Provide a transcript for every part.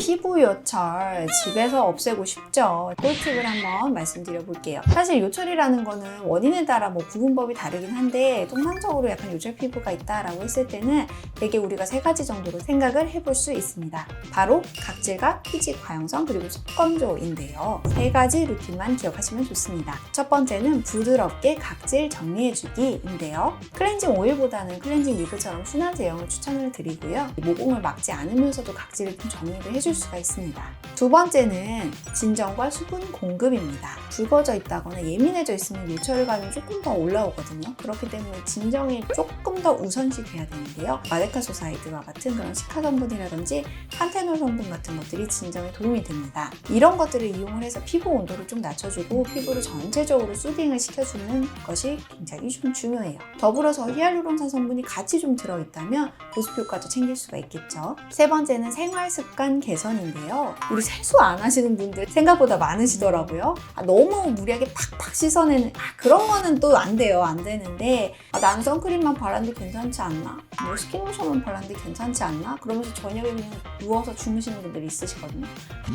피부 요철 집에서 없애고 싶죠? 꿀팁을 한번 말씀드려 볼게요. 사실 요철이라는 거는 원인에 따라 뭐 구분법이 다르긴 한데 통상적으로 약간 요철 피부가 있다라고 했을 때는 되게 우리가 세 가지 정도로 생각을 해볼 수 있습니다. 바로 각질과 피지 과형성 그리고 속건조인데요. 세 가지 루틴만 기억하시면 좋습니다. 첫 번째는 부드럽게 각질 정리해주기인데요. 클렌징 오일보다는 클렌징 밀크처럼 순한 제형을 추천을 드리고요. 모공을 막지 않으면서도 각질을 좀 정리를 해줄 수가 있습니다. 두 번째는 진정과 수분 공급입니다. 붉어져 있다거나 예민해져 있으면 요철감이 조금 더 올라오거든요. 그렇기 때문에 진정이 조금 더 우선시 돼야 되는데요. 마데카소사이드와 같은 그런 시카 성분이라든지 판테놀 성분 같은 것들이 진정에 도움이 됩니다. 이런 것들을 이용을 해서 피부 온도를 좀 낮춰주고 피부를 전체적으로 수딩을 시켜주는 것이 굉장히 좀 중요해요. 더불어서 히알루론산 성분이 같이 좀 들어있다면 보습 효과도 챙길 수가 있겠죠. 세 번째는 생활 습관 개선인데요. 우리 세수 안 하시는 분들 생각보다 많으시더라고요. 너무 무리하게 팍팍 씻어내는 그런 거는 또 안 돼요. 안 되는데 나는 선크림만 발랐는데 괜찮지 않나? 뭐 스킨로션만 발랐는데 괜찮지 않나? 그러면서 저녁에 그냥 누워서 주무시는 분들이 있으시거든요.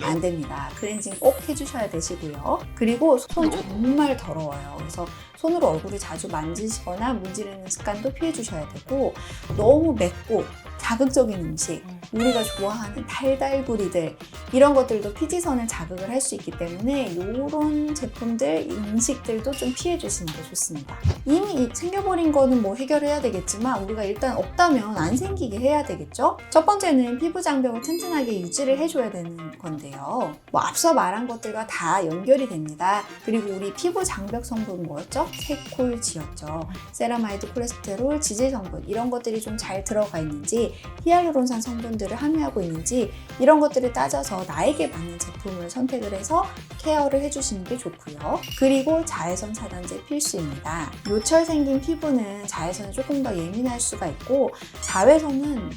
안 됩니다. 클렌징 꼭 해주셔야 되시고요. 그리고 손 정말 더러워요. 그래서 손으로 얼굴을 자주 만지시거나 문지르는 습관도 피해 주셔야 되고 너무 맵고 자극적인 음식, 우리가 좋아하는 달달구리들 이런 것들도 피지선을 자극을 할 수 있기 때문에 이런 제품들, 음식들도 좀 피해 주시는 게 좋습니다. 이미 생겨버린 거는 뭐 해결해야 되겠지만 우리가 일단 없다면 안 생기게 해야 되겠죠? 첫 번째는 피부 장벽을 튼튼하게 유지를 해줘야 되는 건데요. 뭐 앞서 말한 것들과 다 연결이 됩니다. 그리고 우리 피부 장벽 성분 뭐였죠? 세콜지였죠. 세라마이드, 콜레스테롤, 지질 성분 이런 것들이 좀 잘 들어가 있는지 히알루론산 성분들을 함유하고 있는지 이런 것들을 따져서 나에게 맞는 제품을 선택을 해서 케어를 해주시는 게 좋고요. 그리고 자외선 차단제 필수입니다. 요철 생긴 피부는 자외선에 조금 더 예민할 수가 있고 자외선은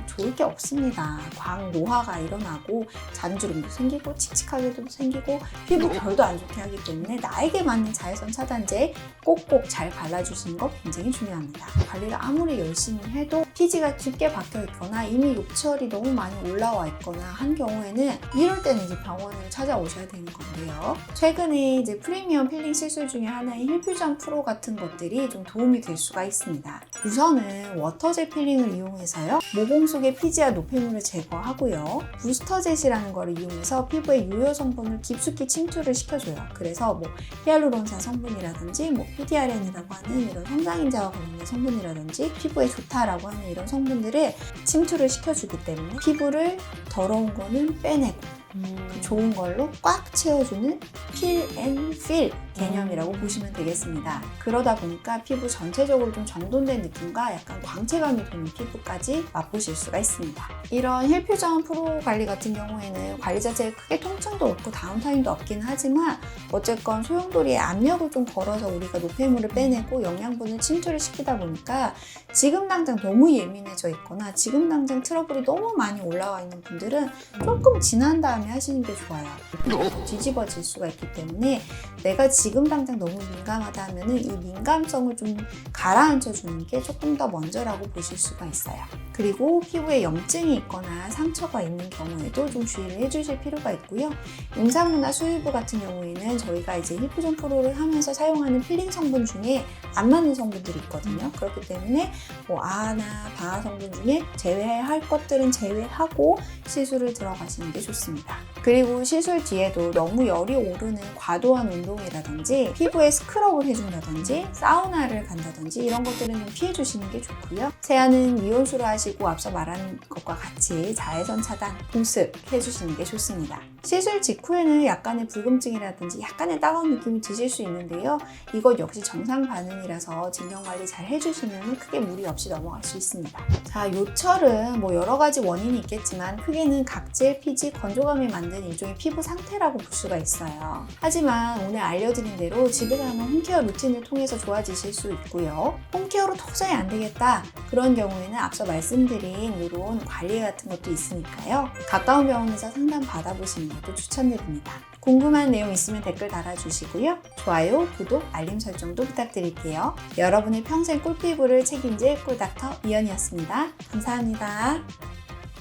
좋을 게 없습니다. 광노화가 일어나고 잔주름도 생기고 칙칙하게도 생기고 피부 결도 안 좋게 하기 때문에 나에게 맞는 자외선 차단제 꼭꼭 잘 발라주시는 거 굉장히 중요합니다. 관리를 아무리 열심히 해도 피지가 깊게 박혀 있거나 이미 요철이 너무 많이 올라와 있거나 한 경우에는 이럴 때는 이제 병원을 찾아오셔야 되는 건데요. 최근에 이제 프리미엄 필링 시술 중에 하나인 힐퓨전 프로 같은 것들이 좀 도움이 될 수가 있습니다. 우선은 워터젤 필링을 이용해서요. 모공 속의 피지와 노폐물을 제거하고요. 부스터젯이라는 걸 이용해서 피부의 유효 성분을 깊숙이 침투를 시켜줘요. 그래서 뭐 히알루론산 성분이라든지 뭐 PDRN이라고 하는 이런 성장인자와 관련된 성분이라든지 피부에 좋다라고 하는 이런 성분들을 침투를 시켜주기 때문에 피부를 더러운 거는 빼내고 좋은 걸로 꽉 채워주는 필 앤 필 개념이라고 보시면 되겠습니다. 그러다 보니까 피부 전체적으로 좀 정돈된 느낌과 약간 광채감이 도는 피부까지 맛보실 수가 있습니다. 이런 힐퓨전 프로 관리 같은 경우에는 관리 자체에 크게 통증도 없고 다운타임도 없긴 하지만 어쨌건 소용돌이에 압력을 좀 걸어서 우리가 노폐물을 빼내고 영양분을 침투를 시키다 보니까 지금 당장 너무 예민해져 있거나 지금 당장 트러블이 너무 많이 올라와 있는 분들은 조금 지난 다음에 하시는 게 좋아요. 뒤집어질 수가 있기 때문에 내가 지금 당장 너무 민감하다 하면은 이 민감성을 좀 가라앉혀 주는 게 조금 더 먼저라고 보실 수가 있어요. 그리고 피부에 염증이 있거나 상처가 있는 경우에도 좀 주의를 해주실 필요가 있고요. 임산부나 수유부 같은 경우에는 저희가 이제 힐퓨전 프로를 하면서 사용하는 필링 성분 중에 안 맞는 성분들이 있거든요. 그렇기 때문에 뭐 아나 바하 성분 중에 제외할 것들은 제외하고 시술을 들어가시는 게 좋습니다. 그리고 시술 뒤에도 너무 열이 오르는 과도한 운동이라든지 피부에 스크럽을 해준다든지 사우나를 간다든지 이런 것들은 좀 피해 주시는 게 좋고요. 세안은 미온수로 하시고 앞서 말한 것과 같이 자외선 차단, 보습 해주시는 게 좋습니다. 시술 직후에는 약간의 불금증이라든지 약간의 따가운 느낌이 드실 수 있는데요. 이것 역시 정상 반응이라서 진정관리 잘 해주시면 크게 무리 없이 넘어갈 수 있습니다. 자, 요철은 뭐 여러 가지 원인이 있겠지만 크게는 각질, 피지, 건조감이 만든 일종의 피부 상태라고 볼 수가 있어요. 하지만 오늘 알려드린 대로 집에서 하는 홈케어 루틴을 통해서 좋아지실 수 있고요. 홈케어로 도저히 안 되겠다 그런 경우에는 앞서 말씀드린 이런 관리 같은 것도 있으니까요. 가까운 병원에서 상담 받아보시는 것도 추천드립니다. 궁금한 내용 있으면 댓글 달아주시고요. 좋아요, 구독, 알림 설정도 부탁드릴게요. 여러분의 평생 꿀피부를 책임질 꿀닥터 이연이었습니다. 감사합니다.